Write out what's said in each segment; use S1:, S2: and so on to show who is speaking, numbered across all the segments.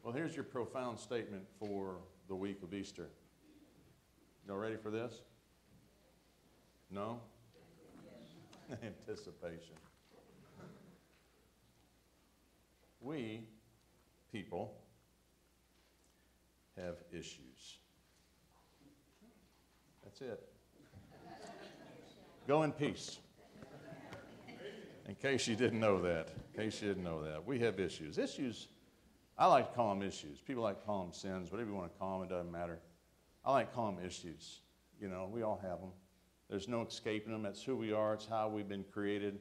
S1: Well, here's your profound statement for the week of Easter. Y'all ready for this? No? Anticipation. We, people, have issues. That's it. Go in peace. In case you didn't know that. We have issues. Issues, I like to call them issues. People like to call them sins. Whatever you want to call them, it doesn't matter. I like to call them issues. You know, we all have them. There's no escaping them. That's who we are. It's how we've been created.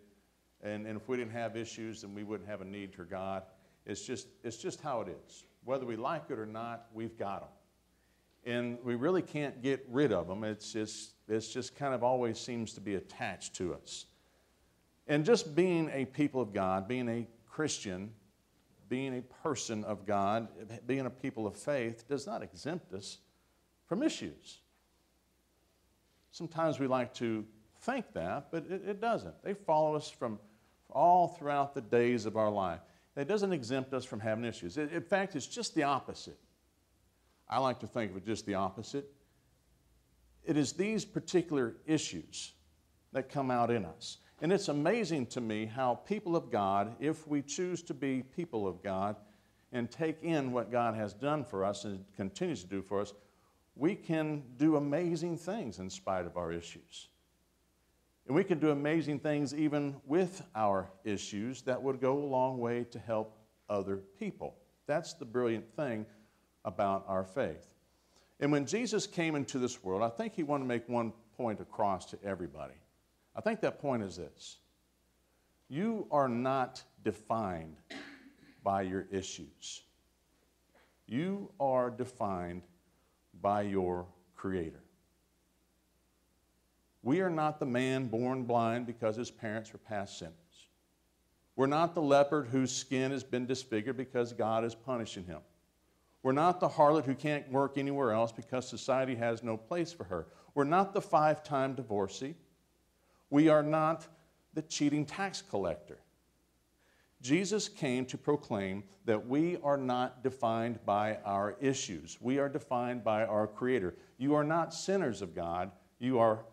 S1: And if we didn't have issues, then we wouldn't have a need for God. It's just how it is. Whether we like it or not, we've got them. And we really can't get rid of them. It's just kind of always seems to be attached to us. And just being a people of God, being a Christian, being a person of God, being a people of faith does not exempt us from issues. Sometimes we like to think that, but it doesn't. They follow us from all throughout the days of our life. It doesn't exempt us from having issues. In fact, it's just the opposite. I like to think of it just the opposite. It is these particular issues that come out in us. And it's amazing to me how people of God, if we choose to be people of God and take in what God has done for us and continues to do for us, we can do amazing things in spite of our issues. And we can do amazing things even with our issues that would go a long way to help other people. That's the brilliant thing about our faith. And when Jesus came into this world, I think he wanted to make one point across to everybody. I think that point is this. You are not defined by your issues. You are defined by your Creator. We are not the man born blind because his parents were past sinners. We're not the leopard whose skin has been disfigured because God is punishing him. We're not the harlot who can't work anywhere else because society has no place for her. We're not the 5-time divorcee. We are not the cheating tax collector. Jesus came to proclaim that we are not defined by our issues. We are defined by our Creator. You are not sinners of God. You are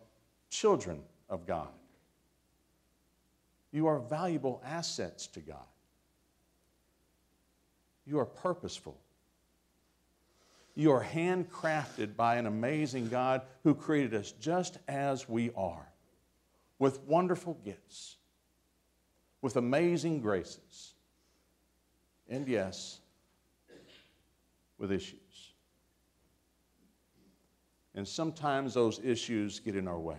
S1: children of God. You are valuable assets to God. You are purposeful. You are handcrafted by an amazing God who created us just as we are, with wonderful gifts, with amazing graces, and yes, with issues. And sometimes those issues get in our way.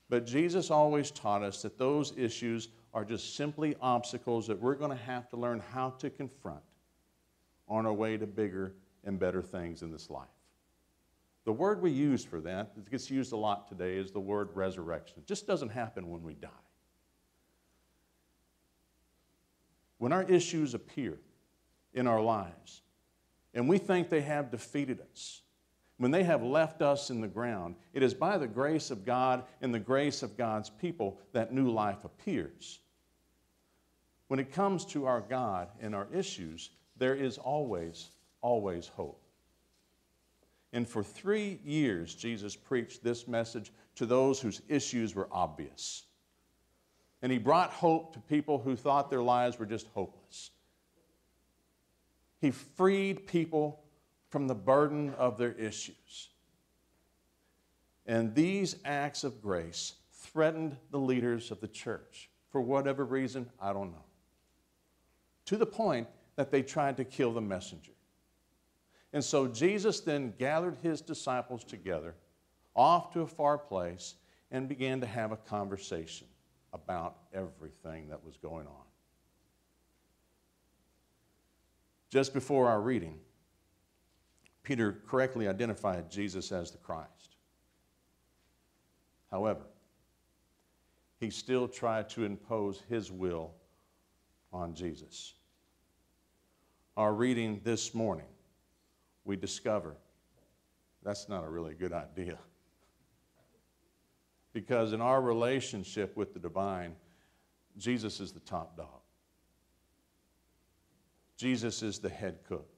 S1: But Jesus always taught us that those issues are just simply obstacles that we're going to have to learn how to confront on our way to bigger and better things in this life. The word we use for that, that gets used a lot today, is the word resurrection. It just doesn't happen when we die. When our issues appear in our lives, and we think they have defeated us, when they have left us in the ground, it is by the grace of God and the grace of God's people that new life appears. When it comes to our God and our issues, there is always hope. And for 3 years, Jesus preached this message to those whose issues were obvious. And he brought hope to people who thought their lives were just hopeless. He freed people from the burden of their issues. And these acts of grace threatened the leaders of the church. For whatever reason, I don't know. To the point that they tried to kill the messenger. And so Jesus then gathered his disciples together off to a far place and began to have a conversation about everything that was going on. Just before our reading, Peter correctly identified Jesus as the Christ. However, he still tried to impose his will on Jesus. Our reading this morning, we discover that's not a really good idea. Because in our relationship with the divine, Jesus is the top dog. Jesus is the head cook.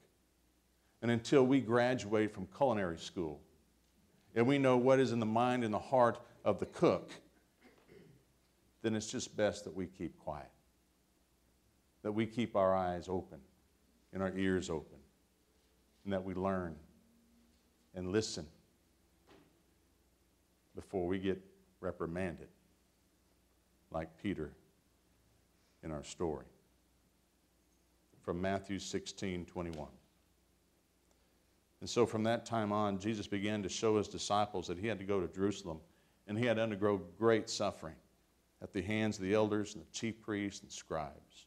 S1: And until we graduate from culinary school and we know what is in the mind and the heart of the cook, then it's just best that we keep quiet, that we keep our eyes open and our ears open, and that we learn and listen before we get reprimanded like Peter in our story. From Matthew 16:21. And so from that time on, Jesus began to show his disciples that he had to go to Jerusalem and he had to undergo great suffering at the hands of the elders and the chief priests and scribes.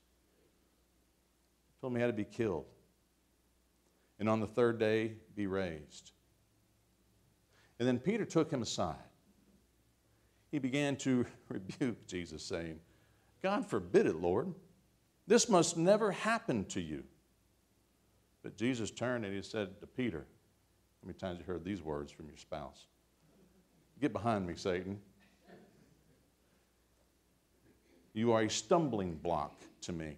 S1: He told him he had to be killed. And on the third day, be raised. And then Peter took him aside. He began to rebuke Jesus, saying, God forbid it, Lord. This must never happen to you. But Jesus turned and he said to Peter, how many times have you heard these words from your spouse? Get behind me, Satan. You are a stumbling block to me.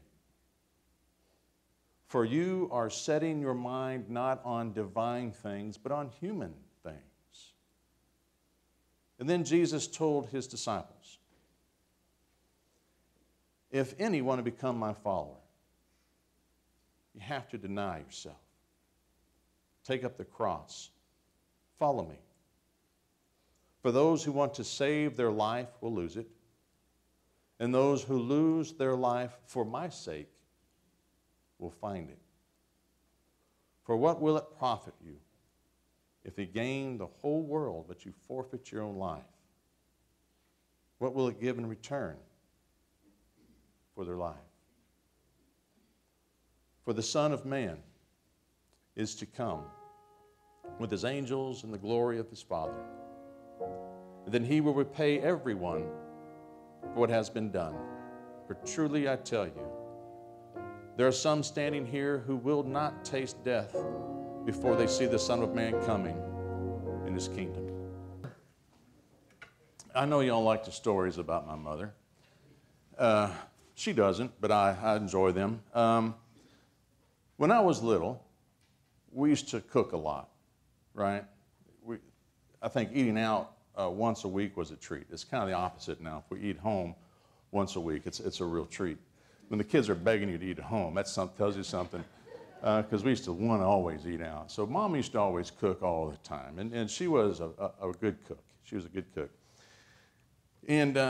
S1: For you are setting your mind not on divine things, but on human things. And then Jesus told his disciples, if any want to become my follower, you have to deny yourself. Take up the cross. Follow me. For those who want to save their life will lose it, and those who lose their life for my sake will find it. For what will it profit you if you gain the whole world but you forfeit your own life? What will it give in return for their life? For the Son of Man is to come with his angels in the glory of his Father. And then he will repay everyone for what has been done. For truly I tell you, there are some standing here who will not taste death before they see the Son of Man coming in his kingdom. I know y'all like the stories about my mother. She doesn't, but I enjoy them. When I was little, we used to cook a lot, right? I think eating out once a week was a treat. It's kind of the opposite now. If we eat home once a week, it's a real treat. When the kids are begging you to eat at home, that tells you something, because we used to want to always eat out. So Mom used to always cook all the time, and she was a good cook. She was a good cook. And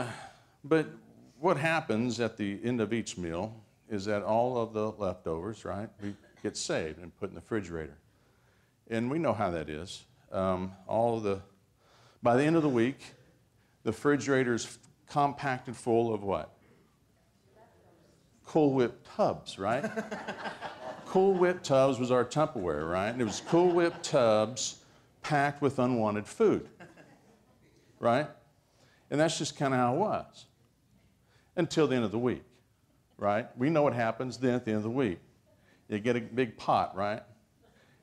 S1: but what happens at the end of each meal is that all of the leftovers, right, we get saved and put in the refrigerator. And we know how that is. By the end of the week, the refrigerator's compacted full of what? Cool Whip tubs, right? Cool Whip tubs was our Tupperware, right? And it was Cool Whip tubs packed with unwanted food, right? And that's just kind of how it was until the end of the week, right? We know what happens then at the end of the week. You get a big pot, right?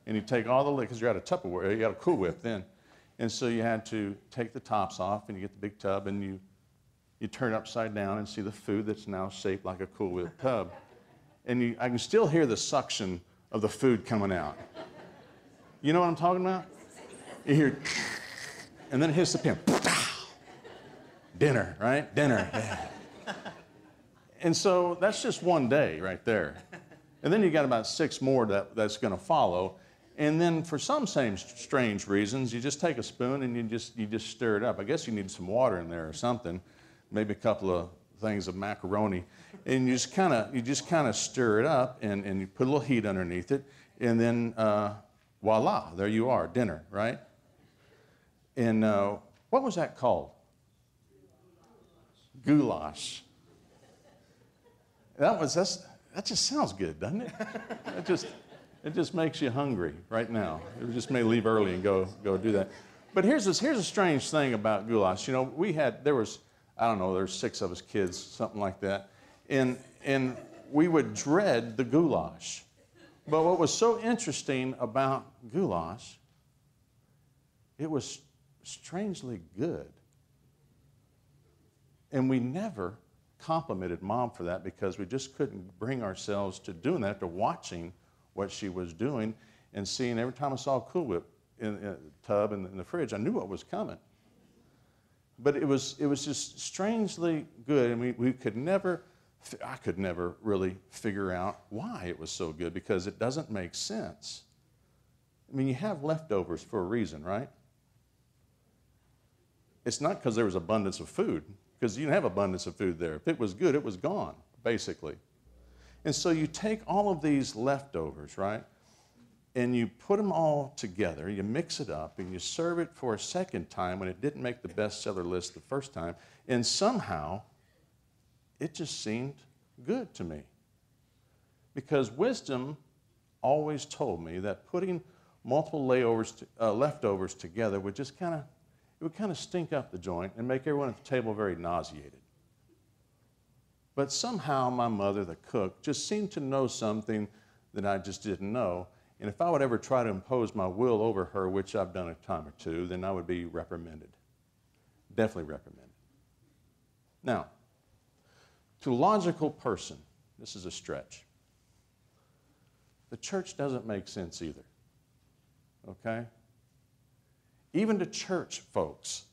S1: And you take all the liquid, because you're out of Tupperware, you got a Cool Whip then. And so you had to take the tops off, and you get the big tub, and you turn it upside down and see the food that's now shaped like a Cool Whip tub. And I can still hear the suction of the food coming out. You know what I'm talking about? You hear, and then it hits the pan. Dinner, right? Dinner. Yeah. And so that's just one day right there. And then you got about 6 more that's going to follow. And then for some strange reasons, you just take a spoon and you just stir it up. I guess you need some water in there or something, maybe a couple of things of macaroni, and you just kind of stir it up and you put a little heat underneath it, and then voila, there you are, dinner, right? And what was that called? Goulash. That just sounds good, doesn't it? It just makes you hungry right now. You just may leave early and go do that. But here's a strange thing about goulash. You know, there's 6 of us kids, something like that, and we would dread the goulash. But what was so interesting about goulash, it was strangely good. And we never complimented Mom for that because we just couldn't bring ourselves to doing that, to watching what she was doing and seeing every time I saw a Cool Whip in a tub in the fridge, I knew what was coming. But it was just strangely good, and I could never really figure out why it was so good because it doesn't make sense. I mean, you have leftovers for a reason, right? It's not because there was abundance of food, because you didn't have abundance of food there. If it was good, it was gone, basically. And so you take all of these leftovers, right, and you put them all together, you mix it up, and you serve it for a second time when it didn't make the bestseller list the first time, and somehow it just seemed good to me. Because wisdom always told me that putting multiple leftovers together would just kind of stink up the joint and make everyone at the table very nauseated. But somehow my mother, the cook, just seemed to know something that I just didn't know. And if I would ever try to impose my will over her, which I've done a time or two, then I would be reprimanded. Definitely reprimanded. Now, to a logical person, this is a stretch. The church doesn't make sense either. Okay? Even to church folks,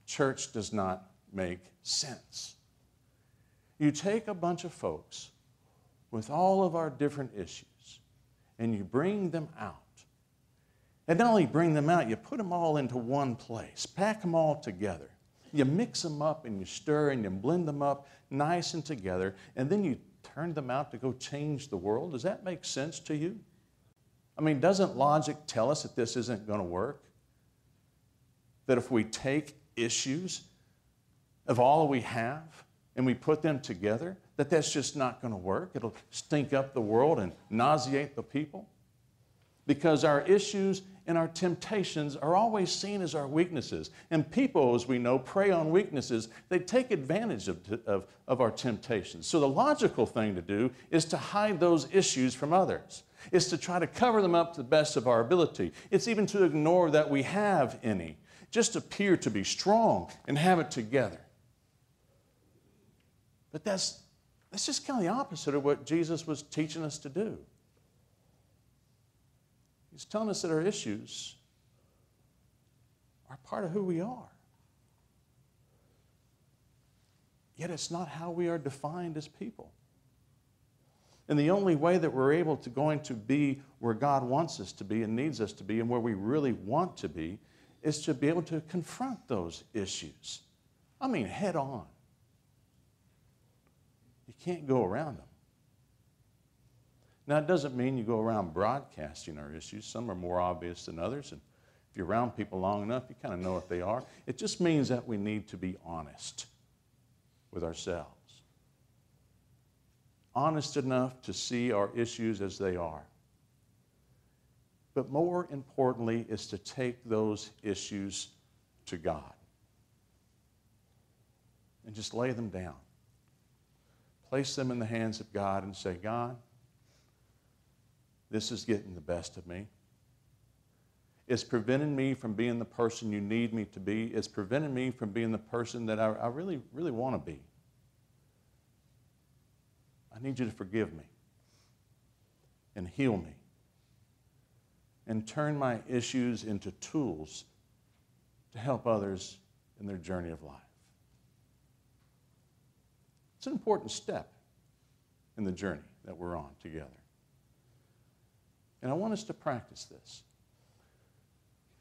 S1: church does not make sense. You take a bunch of folks with all of our different issues and you bring them out. And not only bring them out, you put them all into one place, pack them all together. You mix them up and you stir and you blend them up nice and together, and then you turn them out to go change the world. Does that make sense to you? I mean, doesn't logic tell us that this isn't going to work? That if we take issues of all we have and we put them together, that's just not going to work. It'll stink up the world and nauseate the people. Because our issues and our temptations are always seen as our weaknesses. And people, as we know, prey on weaknesses. They take advantage of our temptations. So the logical thing to do is to hide those issues from others. It's to try to cover them up to the best of our ability. It's even to ignore that we have any. Just appear to be strong and have it together. But that's just kind of the opposite of what Jesus was teaching us to do. He's telling us that our issues are part of who we are. Yet it's not how we are defined as people. And the only way that we're going to be where God wants us to be and needs us to be and where we really want to be is to be able to confront those issues. I mean, head on. You can't go around them. Now, it doesn't mean you go around broadcasting our issues. Some are more obvious than others, and if you're around people long enough, you kind of know what they are. It just means that we need to be honest with ourselves. Honest enough to see our issues as they are. But more importantly is to take those issues to God and just lay them down. Place them in the hands of God and say, God, this is getting the best of me. It's preventing me from being the person you need me to be. It's preventing me from being the person that I really, really want to be. I need you to forgive me and heal me and turn my issues into tools to help others in their journey of life. It's an important step in the journey that we're on together. And I want us to practice this.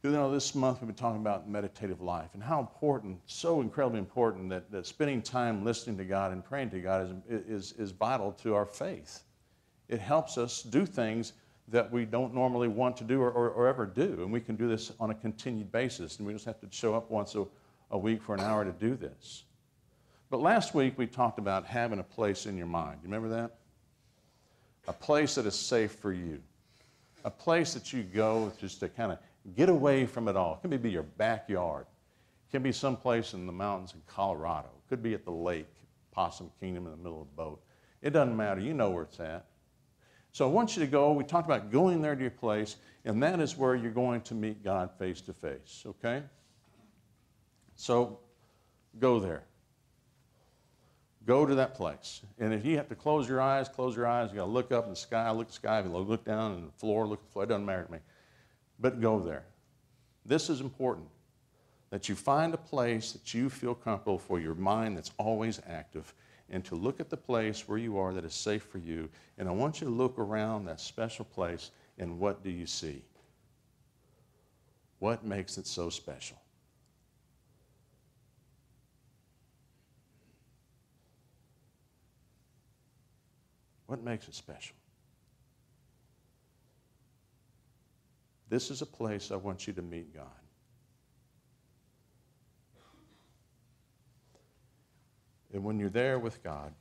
S1: You know, this month we've been talking about meditative life and how important, so incredibly important, that spending time listening to God and praying to God is vital to our faith. It helps us do things that we don't normally want to do or ever do. And we can do this on a continued basis. And we just have to show up once a week for an hour to do this. But last week we talked about having a place in your mind. You remember that? A place that is safe for you. A place that you go just to kind of get away from it all. It can be your backyard. It can be someplace in the mountains in Colorado. It could be at the lake, Possum Kingdom in the middle of a boat. It doesn't matter. You know where it's at. So I want you to go. We talked about going there to your place, and that is where you're going to meet God face to face, okay? So go there. Go to that place. And if you have to close your eyes, close your eyes. You got to look up in the sky, look at the sky. If you look down on the floor, look at the floor. It doesn't matter to me. But go there. This is important, that you find a place that you feel comfortable for your mind that's always active, and to look at the place where you are that is safe for you. And I want you to look around that special place, and what do you see? What makes it so special? What makes it special? This is a place I want you to meet God. And when you're there with God,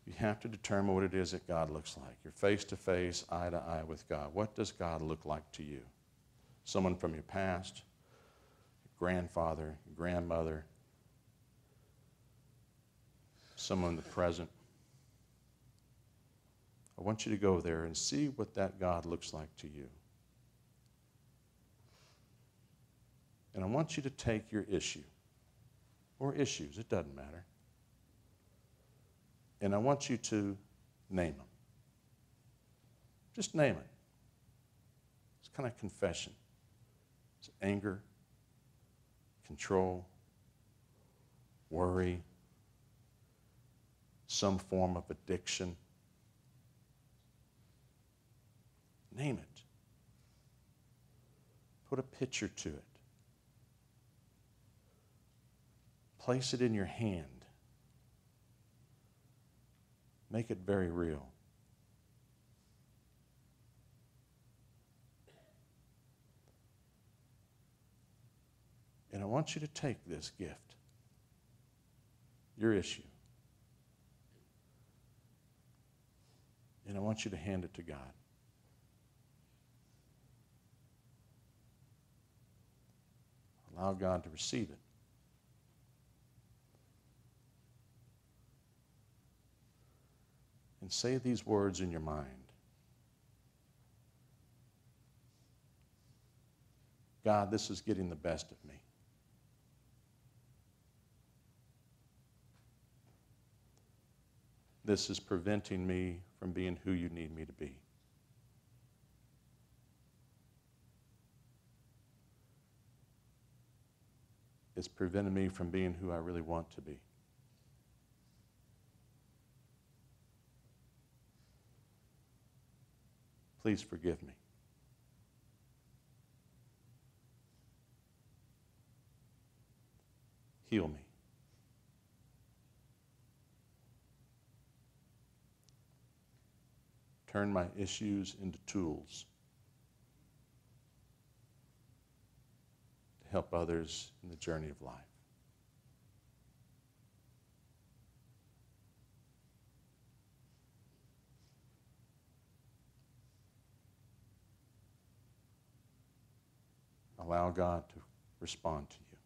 S1: you have to determine what it is that God looks like. You're face to face, eye to eye with God. What does God look like to you? Someone from your past, your grandfather, your grandmother, someone in the present. I want you to go there and see what that God looks like to you. And I want you to take your issue, or issues, it doesn't matter, and I want you to name them. Just name it. It's kind of confession. It's anger, control, worry, some form of addiction. Name it. Put a picture to it. Place it in your hand. Make it very real. And I want you to take this gift, your issue, and I want you to hand it to God. Allow God to receive it. And say these words in your mind. God, this is getting the best of me. This is preventing me from being who you need me to be. It's preventing me from being who I really want to be. Please forgive me. Heal me. Turn my issues into tools to help others in the journey of life. Allow God to respond to you.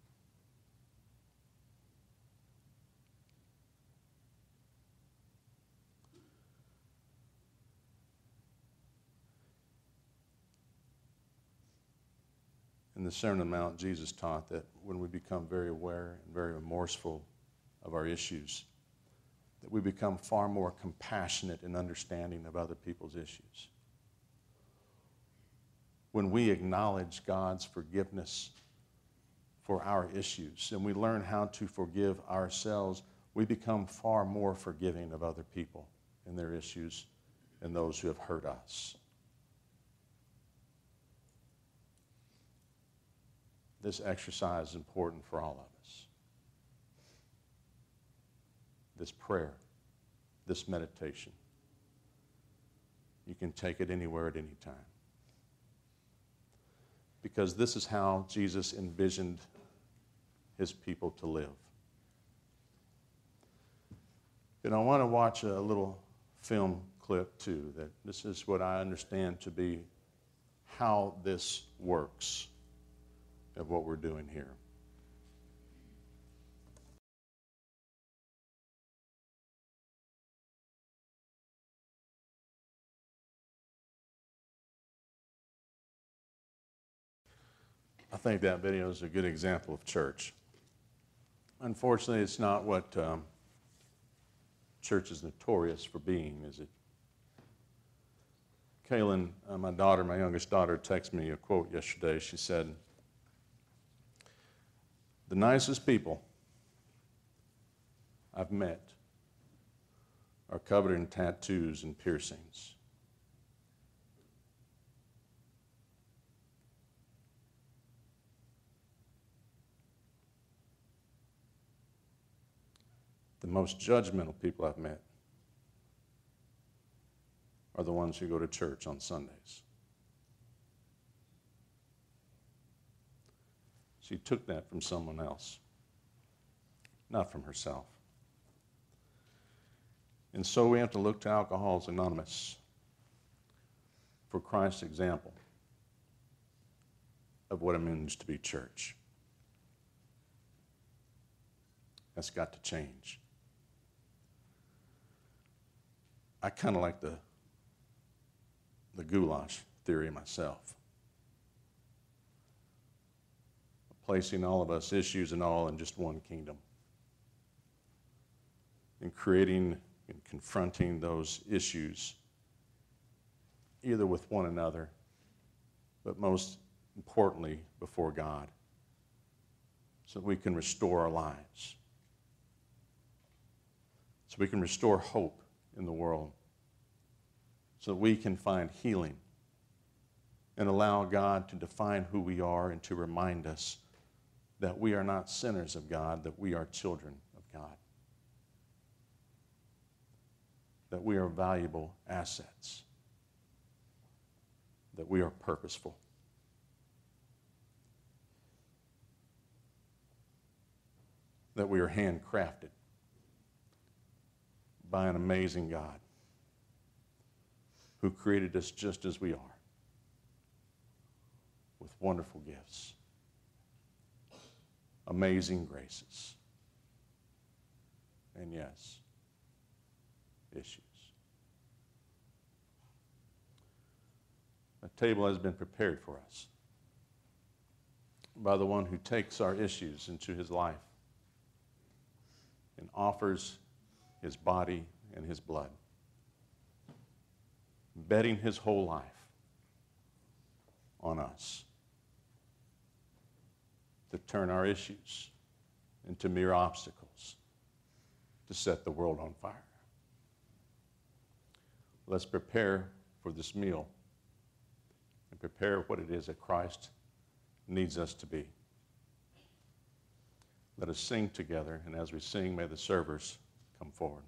S1: In the Sermon on the Mount, Jesus taught that when we become very aware and very remorseful of our issues, that we become far more compassionate and understanding of other people's issues. When we acknowledge God's forgiveness for our issues and we learn how to forgive ourselves, we become far more forgiving of other people and their issues and those who have hurt us. This exercise is important for all of us. This prayer, this meditation, you can take it anywhere at any time. Because this is how Jesus envisioned his people to live. And I want to watch a little film clip too, that this is what I understand to be how this works of what we're doing here. I think that video is a good example of church. Unfortunately, it's not what church is notorious for being, is it? Kaylin, my youngest daughter, texted me a quote yesterday. She said, "The nicest people I've met are covered in tattoos and piercings." The most judgmental people I've met are the ones who go to church on Sundays. She took that from someone else, not from herself. And so we have to look to Alcoholics Anonymous for Christ's example of what it means to be church. That's got to change. I kind of like the goulash theory myself. Placing all of us, issues and all, in just one kingdom. And creating and confronting those issues either with one another, but most importantly before God, so that we can restore our lives. So we can restore hope in the world, so that we can find healing and allow God to define who we are and to remind us that we are not sinners of God, that we are children of God, that we are valuable assets, that we are purposeful. That we are handcrafted by an amazing God who created us just as we are, with wonderful gifts, amazing graces, and yes, issues. A table has been prepared for us by the one who takes our issues into his life and offers his body and his blood, betting his whole life on us to turn our issues into mere obstacles to set the world on fire. Let's prepare for this meal and prepare what it is that Christ needs us to be. Let us sing together, and as we sing, may the servers come forward.